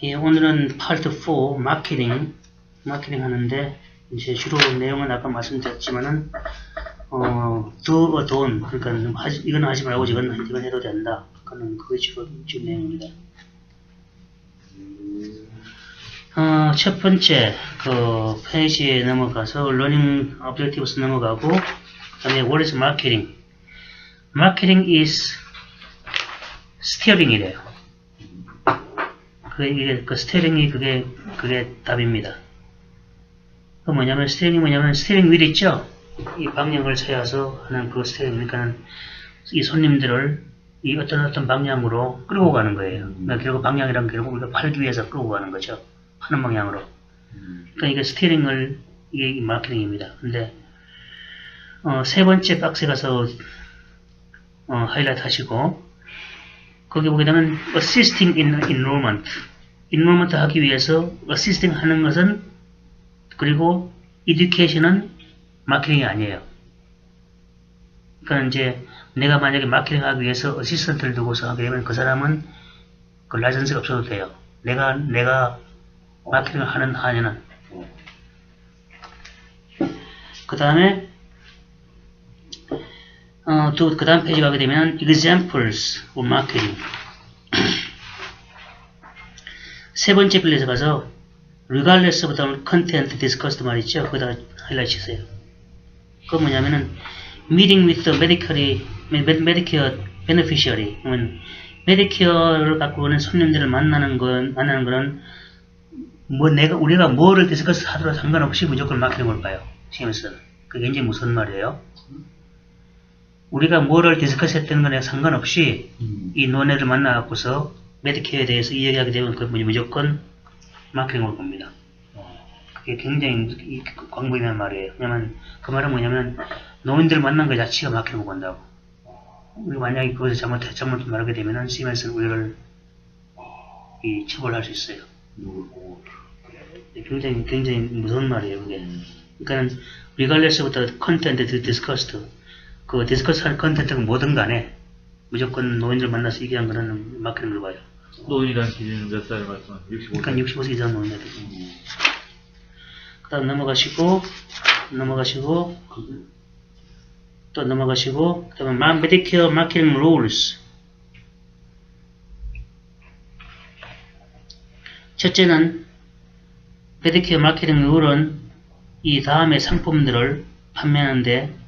예, 오늘은 파트 4 마케팅 하는데 이제 주로 내용은 아까 말씀드렸지만은 do a don't 그러니까 이건 하지 말고 이건 해도 된다. 그게 주로 내용입니다. 첫 번째 그 페이지에 넘어가서 learning objectives 넘어가고 그다음에 what is marketing? Marketing is steering이래요. 그 스티어링이 그게 답입니다. 그 뭐냐면 스티어링이 뭐냐면 스티어링 휠 있죠? 이 방향을 세워서 하는 그 스티어링이니까 이 손님들을 이 어떤 방향으로 끌고 가는 거예요. 그러니까 결국 방향이란 결국 우리가 팔기 위해서 끌고 가는 거죠. 하는 방향으로. 그러니까 이게 스티어링을 이게 마케팅입니다. 근데 세 번째 박스에 가서 하이라이트 하시고 거기 보게 되면 assisting in enrollment 하기 위해서 assisting 하는 것은 그리고 education은 마케팅이 아니에요. 그러니까 이제 내가 만약에 마케팅 하기 위해서 어시스턴트를 두고서 하게 되면 그 사람은 그 라이선스가 없어도 돼요. 내가 마케팅을 하는 한에는. 그 다음에 또 그 다음 페이지 가게 되면 examples of marketing 세 번째 빌에서 가서 regardless of the content discussed 말이죠. 거기다가 하이라이트 치세요. 그건 뭐냐면은 meeting with the Medicare beneficiary 메디케어를 갖고 오는 손님들을 만나는 거는 우리가 뭐를 디스커스 하더라도 상관없이 무조건 마케팅을 봐요. CMS는. 그게 굉장히 무서운 말이에요. 우리가 뭐를 디스커스 했다는 거에 상관없이 이 논의를 만나갖고서 메디케어에 대해서 이야기하게 되면 그 무조건 마케팅을 봅니다. 그게 굉장히 광범위한 말이에요. 왜냐면 그 말은 뭐냐면 노인들 만난 것 자체가 마케팅을 본다고. 우리 만약에 그것을 잘못 말하게 되면은 CMS는 우리를 처벌할 수 있어요. 굉장히 무서운 말이에요. 그게. 그러니까 regardless of the content discussed 그 디스커스할 컨텐츠가 뭐든 간에 무조건 노인들 만나서 얘기한 거는 마케팅을 봐요. 노인이라는 기준은 몇 살 말씀하세요? 65세? 그러니까 65세 이상 노인들. 그 다음 넘어가시고 또 넘어가시고 그 다음에 Medicare Marketing Rules 첫째는 Medicare Marketing Rule은 이 다음의 상품들을 판매하는데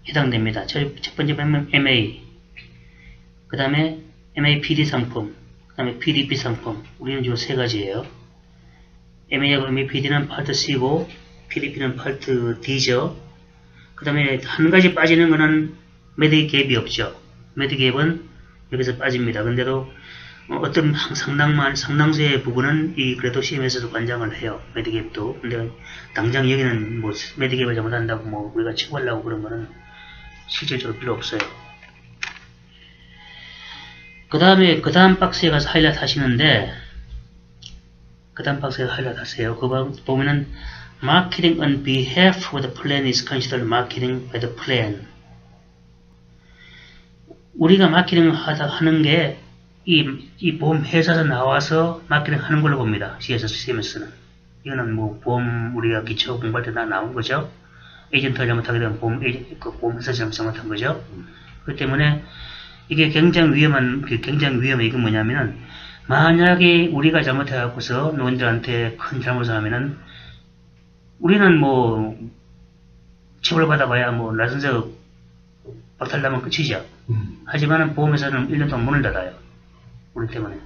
해당됩니다. 첫 번째 MA, 그 다음에 MAPD 상품, 그 다음에 PDP 상품. 우리는 주로 세 가지예요. MA하고 MAPD는 파트 C고 PDP는 파트 D죠. 그 다음에 한 가지 빠지는 거는 메디갭이 없죠. 메디갭은 여기서 빠집니다. 근데도 어떤 상당수의 부분은 그래도 CMS에서 관장을 해요. 메디갭도. 근데 당장 여기는 뭐 메디갭을 잘못한다고 우리가 처벌하려고 그런 거는 실질적으로 필요 없어요. 그 다음 박스에 가서 하이라이트 하시는데, 그 다음 박스에 하이라이트 하세요. 그거 보면은, marketing on behalf of the plan is considered marketing by the plan. 우리가 마케팅을 하는 게, 이 보험 회사에서 나와서 마케팅 하는 걸로 봅니다. CMS는. 이거는 보험 우리가 기초 공부할 때 다 나온 거죠. 에이전트가 잘못하게 되면 보험 회사 잘못한 거죠. 그렇기 때문에 이게 굉장히 위험해. 이게 뭐냐면은 만약에 우리가 잘못해갖고서 노인들한테 큰 잘못을 하면은 우리는 처벌받아봐야 라이선스 박탈나면 끝이죠. 하지만은 보험회사는 1년 동안 문을 닫아요. 우리 때문에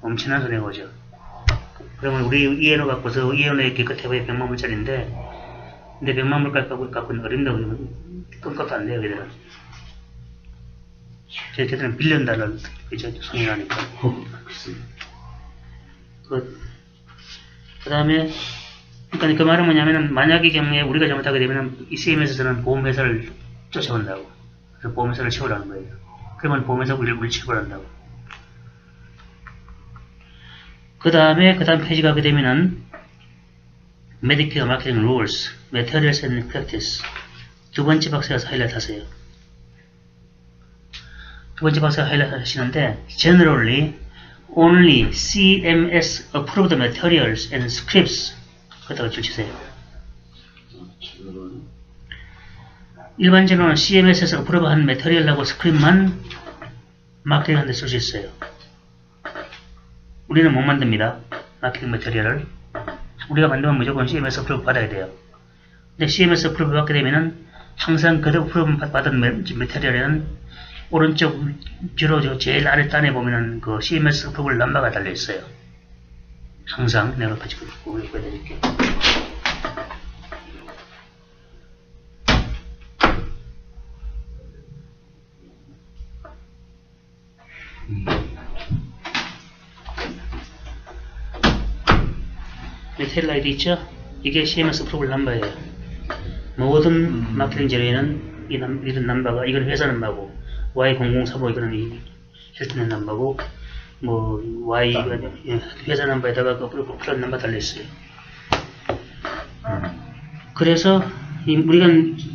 엄청난 손해가 오죠. 그러면 우리 이해로 갖고서 이해원에 기껏해봐야 100만 불짜리인데 근데 100만 불까지 갖고는 어린다고 그러면 끔값도 안 돼요. 걔들은 빌리언 달러 손해라니까. 그 다음에 그러니까 그 말은 뭐냐면은 만약의 경우에 우리가 잘못하게 되면은 이 CMS에서는 보험회사를 쫓아온다고. 그래서 보험회사를 처벌하는 거예요. 그러면 보험회사 우리를 처벌한다고. 그 다음 페이지 가게 되면은 Medicare Marketing Rules, Materials and Practice 두 번째 박스에 가서 하이라이트 하세요. 두 번째 박스에 하이라이트 하시는데 Generally, only CMS approved materials and scripts 그렇다고 줄치세요. 일반적으로는 CMS에서 approved 메터리얼하고 스크립만 마케팅하는데 쓸 수 있어요. 우리는 못 만듭니다. 마케팅 메터리얼을. 우리가 만들면 무조건 CMS approved 받아야 돼요. 근데 CMS approved 받게 되면은 항상 그 approved 받은 메터리얼에는 오른쪽 주로 제일 아래 단에 보면은 그 CMS approved 넘버가 달려 있어요. 항상 내가 같이 보여드릴게요. 메테리얼 아이디 있죠? 이게 CMS approved 넘버예요. 모든 마케팅 재료에는 이런 넘버가, 이건 회사 넘버고, Y0035 이거는 이 힐튼의 넘버고, 뭐 Y 회사 넘버에다가 그 플랫 넘버 달려 있어요. 그래서 우리가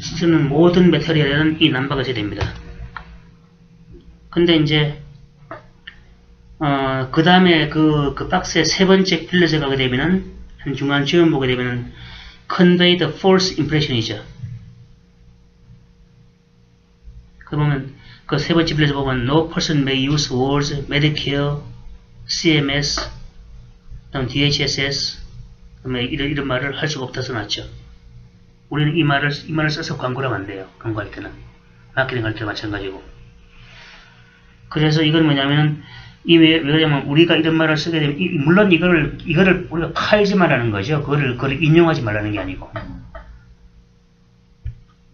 쓰는 모든 메터리얼에는 이 넘버가 있어야 됩니다. 근데 이제 그 다음에 그 박스의 세 번째 빌려져 가게 되면은 한 중간 지원 보게 되면은 convey the false impression이죠. 그러면 그 세 번째 빌려져 보면 no person may use words Medicare, CMS, 그다음 DHSS, 그다음에 이런 말을 할 수가 없다 써놨죠. 우리는 이 말을 써서 광고를 하면 안 돼요. 광고할 때는 마케팅 할 때도 마찬가지고. 그래서 이건 뭐냐면은 왜 그러냐면 우리가 이런 말을 쓰게 되면 물론 이거를 우리가 팔지 말라는 거죠. 그걸 인용하지 말라는 게 아니고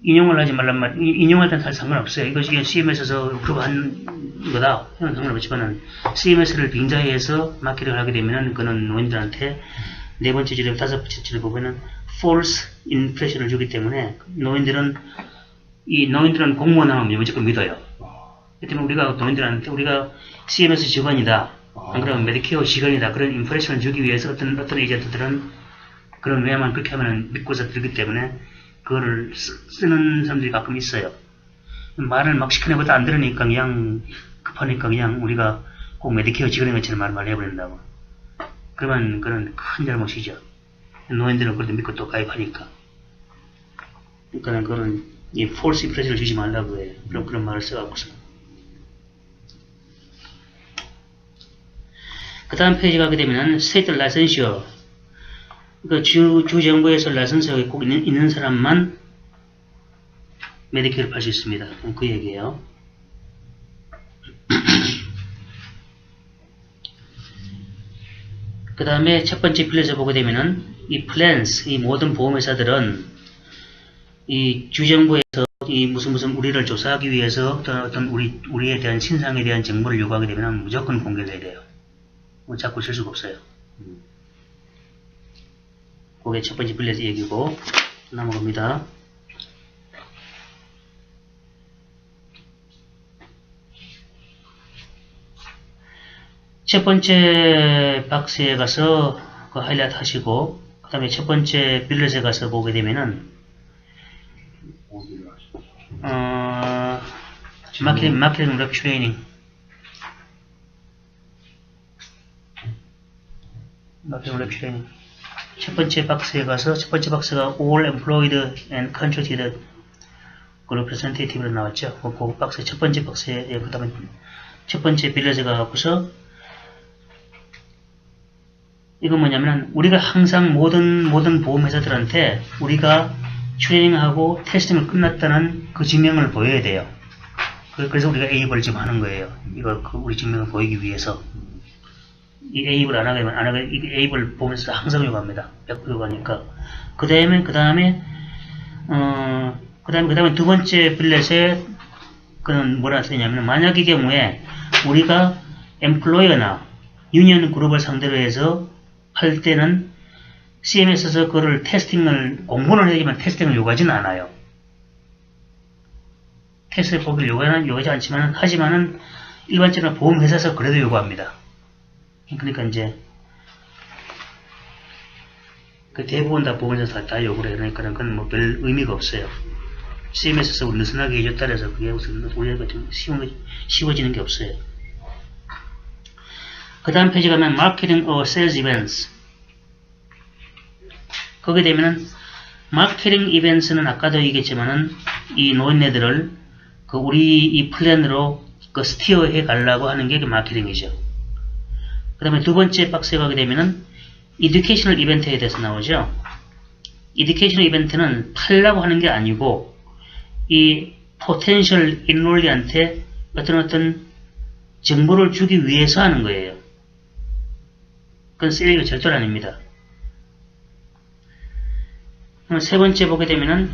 인용을 하지 말란 말. 인용할 때는 사실 상관없어요. 이것이 CMS에서 프로브한 거다. 이건 상관없지만은 CMS를 빙자해서 마케팅을 하게 되면은 그는 노인들한테 네 번째 줄에 다섯 번째 줄에 보면은 false impression을 주기 때문에 노인들은 공무원 하면 무조건 믿어요. 그렇기 때문에 우리가 노인들한테 우리가 CMS 직원이다. 안 그러면 메디케어 직원이다. 그런 임프레션을 주기 위해서 어떤 에이전트들은 그런 외야만 그렇게 하면 믿고서 들기 때문에 그거를 쓰는 사람들이 가끔 있어요. 말을 막 시키는 것도 안 들으니까 그냥 급하니까 그냥 우리가 꼭 메디케어 직원인 것처럼 말을 해버린다고. 그러면 그건 큰 잘못이죠. 노인들은 그래도 믿고 또 가입하니까. 그러니까 그거는 이 false impression을 주지 말라고 해요. 그런 말을 써갖고서. 그 다음 페이지 가게 되면은 state licensure. 그러니까 주 정부에서 라이선스가 꼭 있는 사람만 메디케어를 팔 수 있습니다. 그 얘기예요. 그 다음에 첫 번째 필에서 보게 되면은 이 플랜스, 이 모든 보험회사들은 이 주정부에서 이 무슨 우리를 조사하기 위해서 어떤 우리에 대한 신상에 대한 정보를 요구하게 되면 무조건 공개를 해야 돼요. 뭐 자꾸 쓸 수가 없어요. 그게 첫 번째 빌렛 얘기고 넘어갑니다. 첫 번째 박스에 가서 그 하이라이트 하시고 그 다음에 첫 번째 빌렛에 가서 보게 되면은 마케팅 랩 트레이닝 첫 번째 박스에 가서 첫 번째 박스가 all employed and contracted representative로 나왔죠. 그 박스 첫 번째 박스에 그 다음에 첫 번째 빌려져 가고서 이건 뭐냐면 우리가 항상 모든 보험회사들한테 우리가 트레이닝하고 테스팅을 끝났다는 그 증명을 보여야 돼요. 그래서 우리가 에이블을 지금 하는 거예요. 이거 우리 증명을 보이기 위해서. 이 에이블 안 하게 이 에이블 보면서 항상 요구합니다. 100% 요구하니까. 그 다음에 두 번째 빌렛에 그는 뭐라 쓰냐면 만약 이 경우에 우리가 엠플로이어나 유니언 그룹을 상대로 해서 할 때는 CMS에서 그거를 테스팅을 공고는 해야지만 테스팅을 요구하지는 않아요. 테스트 보기를 요구하지 않지만 하지만은 일반적으로 보험회사에서 그래도 요구합니다. 그러니까 이제 그 대부분 다 보험회사에서 다 요구를 해. 그러니까 그건 뭐 별 의미가 없어요. CMS에서 느슨하게 해줬다 해서 그게 무슨 우리가 좀 쉬워지는 게 없어요. 그 다음 페이지 가면 Marketing or Sales Events. 거기에 되면은 마케팅 이벤트는 아까도 얘기했지만은 이 노인네들을 그 우리 이 플랜으로 그 스티어해 가려고 하는 게 그 마케팅이죠. 그 다음에 두 번째 박스에 가게 되면은 Educational 이벤트에 대해서 나오죠. Educational 이벤트는 팔려고 하는 게 아니고 이 포텐셜 인롤리한테 어떤 정보를 주기 위해서 하는 거예요. 그건 세일이 절대로 아닙니다. 세 번째 보게 되면은,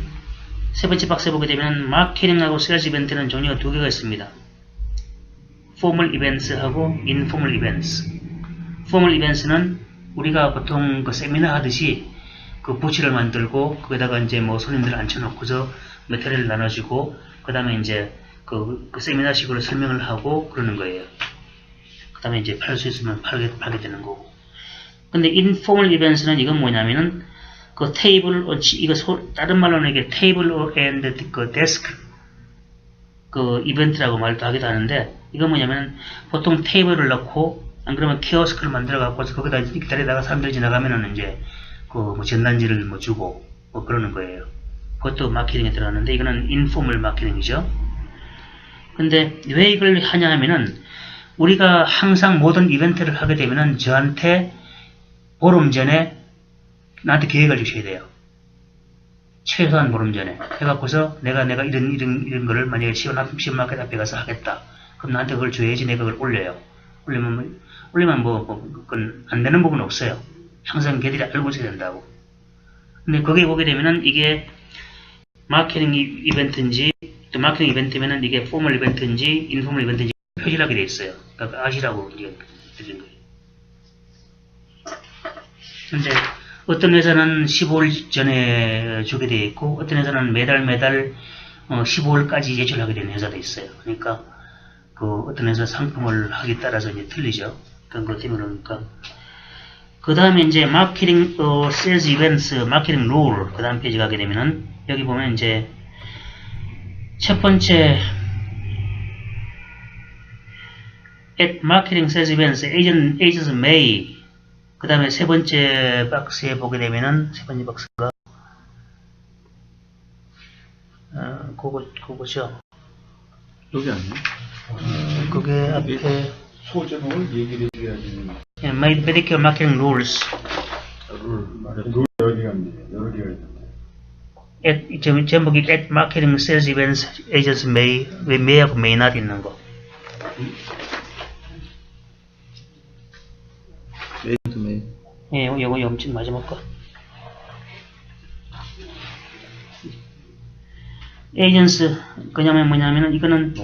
세 번째 박스에 보게 되면, 마케팅하고 세일즈 이벤트는 종류가 두 개가 있습니다. 포멀 이벤트하고 인포멀 이벤트. 포멀 이벤트는 우리가 보통 그 세미나 하듯이 그 부치를 만들고, 거기다가 이제 뭐 손님들 앉혀놓고서 메테리얼을 나눠주고, 그 다음에 이제 그 세미나식으로 설명을 하고 그러는 거예요. 그 다음에 이제 팔 수 있으면 팔게 되는 거고. 근데 인포멀 이벤트는 이건 뭐냐면은, 그 테이블, 이거 다른 말로는 이게 테이블 앤드 그 데스크 그 이벤트라고 말도 하기도 하는데, 이건 뭐냐면 보통 테이블을 넣고 안 그러면 키오스크를 만들어 갖고 거기다 기다리다가 사람들이 지나가면은 이제 그 뭐 전단지를 뭐 주고 뭐 그러는 거예요. 그것도 마케팅에 들어가는데 이거는 인포멀 마케팅이죠. 근데 왜 이걸 하냐 하면은 우리가 항상 모든 이벤트를 하게 되면은 저한테 보름 전에 나한테 계획을 주셔야 돼요. 최소한 보름 전에. 해갖고서 내가 이런 거를 만약에 시원마켓 앞에 가서 하겠다. 그럼 나한테 그걸 줘야지 내가 그걸 올려요. 올리면 그건 안 되는 부분은 없어요. 항상 걔들이 알고 있어야 된다고. 근데 거기에 보게 되면은 이게 마케팅 이벤트인지, 또 마케팅 이벤트면은 이게 포멀 이벤트인지, 인포멀 이벤트인지 표시를 하게 돼 있어요. 그러니까 아시라고 이제 드린 거예요. 근데 어떤 회사는 15일 전에 주게 되어 있고 어떤 회사는 매달 15일까지 제출하게 되는 회사도 있어요. 그러니까 그 어떤 회사 상품을 하기에 따라서 이제 틀리죠. 그런 것 때문에 그러니까 그 다음에 이제 마케팅 세일즈 이벤트 마케팅 룰 그 다음 페이지 가게 되면은 여기 보면 이제 첫 번째 at marketing sales events agents may 그 다음에 세 번째 박스에 보게 되면은, 세 번째 박스가, 그거죠. 여기 아니에요? 그게 앞에, 소제목을 얘기를 해야지. Medical Marketing Rules. 룰 여러 개가 있는데. 제목이 at marketing sales events agents may하고 may not 있는 거. 예, 요거 염증 마지막 거. 에이전스, 그냐면 뭐냐면은, 이거는,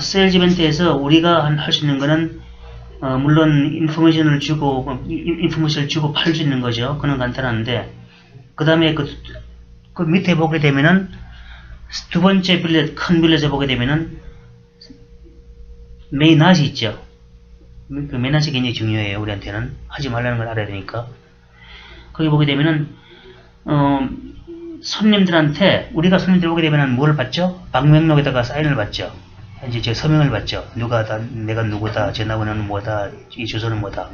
세일즈 이벤트에서 우리가 할 수 있는 거는, 물론, 인포메이션을 주고 팔 수 있는 거죠. 그건 간단한데, 그 다음에 그 밑에 보게 되면은, 두 번째 빌렛, 큰 빌렛에 보게 되면은, may not이 있죠. 그 매너시 굉장히 중요해요. 우리한테는 하지 말라는 걸 알아야 되니까. 거기 보게 되면은 손님들한테 우리가 손님들 오게 되면은 뭘 받죠? 방명록에다가 사인을 받죠. 이제 제 서명을 받죠. 내가 누구다, 전화번호는 뭐다, 이 주소는 뭐다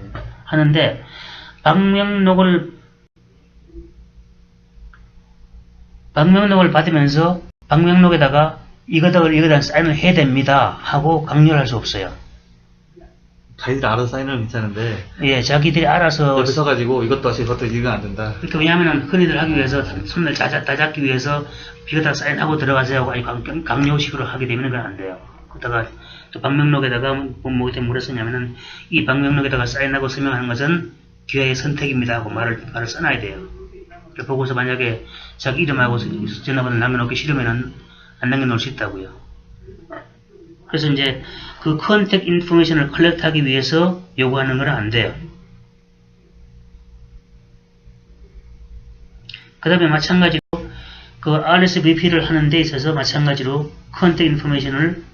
하는데 방명록을 받으면서 방명록에다가 이거다 사인을 해야 됩니다 하고 강요를 할 수 없어요. 자기들이 알아서 사인하면 괜찮은데. 예, 자기들이 알아서. 옆에 서가지고 이것도 하시, 이것도 이건 안 된다. 그러니까 왜냐하면 흔히들 하기 위해서, 손을 다 잡기 위해서, 비거다 사인하고 들어가세요 하고, 아니, 강요식으로 하게 되면 그건 안 돼요. 그러다가, 또 방명록에다가, 뭐 때문에 물었었냐면은, 이 방명록에다가 사인하고 서명하는 것은 기회의 선택입니다 하고 말을 써놔야 돼요. 보고서 만약에 자기 이름하고 전화번호를 남겨놓기 싫으면은, 안 남겨놓을 수 있다고요. 그래서 이제, 그 컨택 인포메이션을 컬렉트하기 위해서 요구하는 건 안 돼요. 그 다음에 마찬가지로 그 RSVP를 하는 데 있어서 마찬가지로 컨택 인포메이션을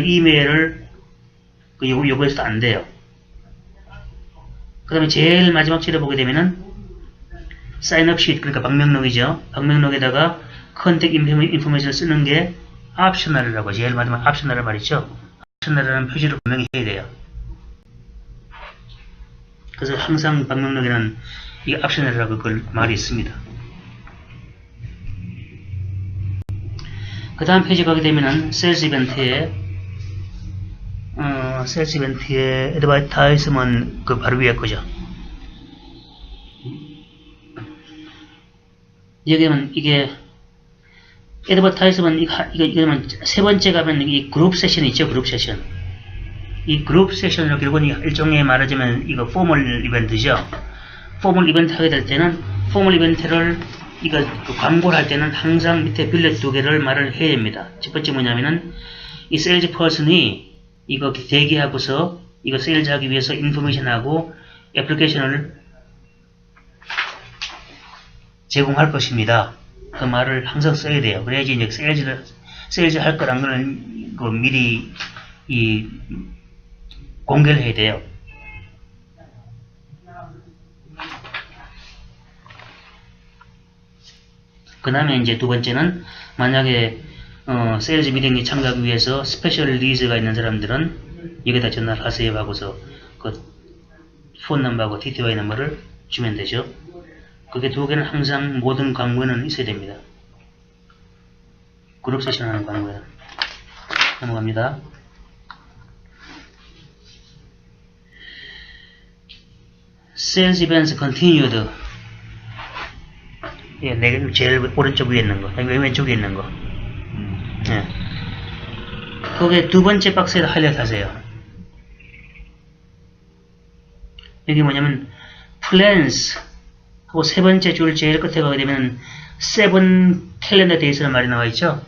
이메일을 요구해서도 안 돼요. 그 다음에 제일 마지막 줄에 보게 되면은 사인업 시트, 그러니까 방명록이죠. 방명록에다가 컨택 인포메이션을 쓰는 게 옵셔널이라고 제일 마지막 옵셔널을 말이죠. 옵셔널이라는 표시를 분명히 해야 돼요. 그래서 항상 방명록에는 이 옵셔널이라고 그 말이 있습니다. 그 다음 페이지 가게 되면은 세일즈 이벤트에 애드버타이즈먼트 그 바로 위에 거죠. 여기는 이게 애드버타이즈먼트 이거는 세 번째 가면 이 그룹 세션 있죠. 그룹 세션. 이 그룹 세션으로 결국은 일종의 말하자면 이거 포멀 이벤트죠. 포멀 이벤트 하게 될 때는 포멀 이벤트를 이거 그 광고를 할 때는 항상 밑에 빌렛 두 개를 말을 해야 됩니다. 첫 번째 뭐냐면은 이 세일즈 퍼슨이 이거 대기하고서 이거 세일즈 하기 위해서 인포메이션하고 애플리케이션을 제공할 것입니다. 그 말을 항상 써야 돼요. 그래야지 이제 세일즈 할 거란 거는 그 미리 이 공개를 해야 돼요. 그 다음에 이제 두 번째는 만약에 세일즈 미팅에 참가하기 위해서 스페셜 리즈가 있는 사람들은 여기다 전화를 하세요 하고서 그 폰 넘버하고 TTY 넘버를 주면 되죠. 그게 두 개는 항상 모든 광고에는 있어야 됩니다. 그룹 세션 하는 광고에는. 넘어갑니다. Sales events continued. 예, 내가 제일 오른쪽 위에 있는 거, 왼쪽에 있는 거. 예. 거기에 두 번째 박스에다 하이라이트 하세요. 여기 뭐냐면 plans 하고 세 번째 줄 제일 끝에 가게 되면 seven calendar days라는 말이 나와 있죠.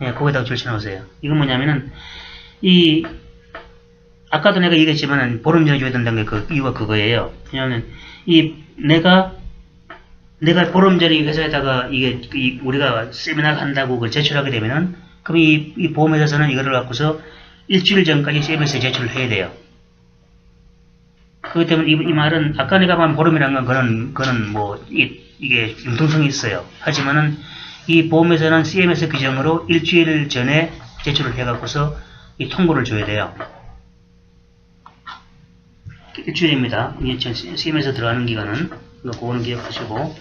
예, 거기다가 줄 쳐놓으세요. 이건 뭐냐면은 아까도 내가 얘기했지만은 보름 전에 줘야 된다는 게 이유가 그거예요. 왜냐하면 내가 보름 전에 이 회사에다가 우리가 세미나를 한다고 그걸 제출하게 되면은 그럼 이 보험회사에서는 이거를 갖고서 일주일 전까지 서비스에 제출을 해야 돼요. 그렇기 때문에 이 말은 아까 내가 말한 보름이라는 건 그거는 뭐 이게 융통성이 있어요. 하지만은 이 보험회사는 CMS 규정으로 일주일 전에 제출을 해갖고서 이 통보를 줘야 돼요. 일주일입니다. CMS 들어가는 기간은 그거는 기억하시고.